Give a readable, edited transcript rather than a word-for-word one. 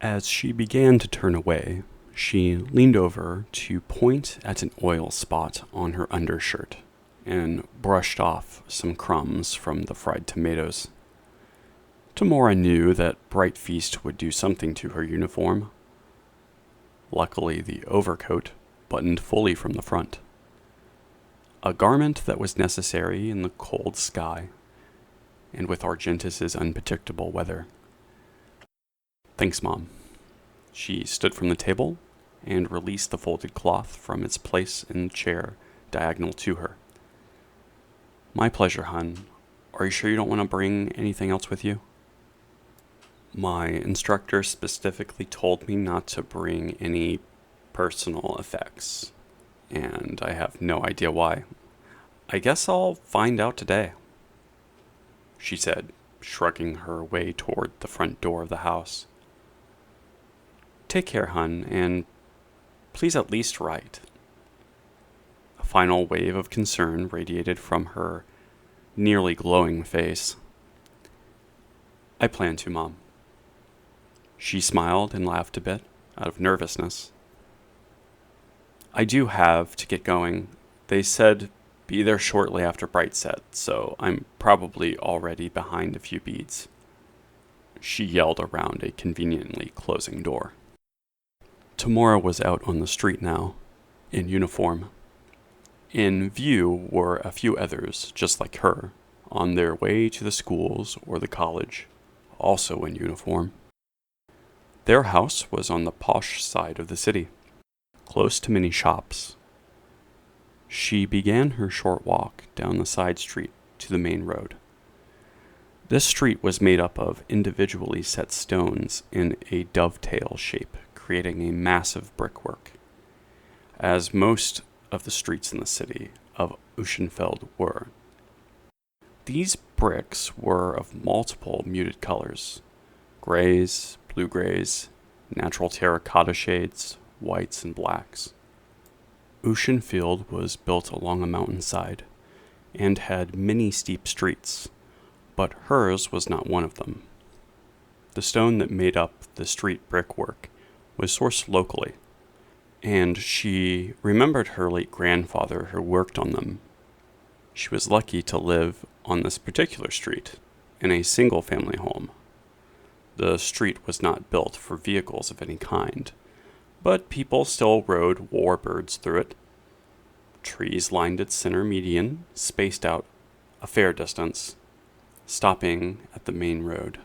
As she began to turn away, she leaned over to point at an oil spot on her undershirt and brushed off some crumbs from the fried tomatoes. Tamora knew that Bright Feast would do something to her uniform. Luckily, the overcoat buttoned fully from the front. A garment that was necessary in the cold sky and with Argentus's unpredictable weather. Thanks, Mom. She stood from the table and released the folded cloth from its place in the chair diagonal to her. My pleasure, hun. Are you sure you don't want to bring anything else with you? My instructor specifically told me not to bring any personal effects, and I have no idea why. I guess I'll find out today, she said, shrugging her way toward the front door of the house. Take care, hun, and please at least write. A final wave of concern radiated from her nearly glowing face. I plan to, Mom. She smiled and laughed a bit, out of nervousness. I do have to get going. They said be there shortly after bright set, so I'm probably already behind a few beads. She yelled around a conveniently closing door. Tamora was out on the street now, in uniform. In view were a few others, just like her, on their way to the schools or the college, also in uniform. Their house was on the posh side of the city, close to many shops. She began her short walk down the side street to the main road. This street was made up of individually set stones in a dovetail shape, creating a massive brickwork, as most of the streets in the city of Uschenfeld were. These bricks were of multiple muted colors: grays, blue-grays, natural terracotta shades, whites, and blacks. Uschenfeld was built along a mountainside and had many steep streets, but hers was not one of them. The stone that made up the street brickwork was sourced locally, and she remembered her late grandfather who worked on them. She was lucky to live on this particular street in a single-family home. The street was not built for vehicles of any kind, but people still rode warbirds through it. Trees lined its center median, spaced out a fair distance, stopping at the main road.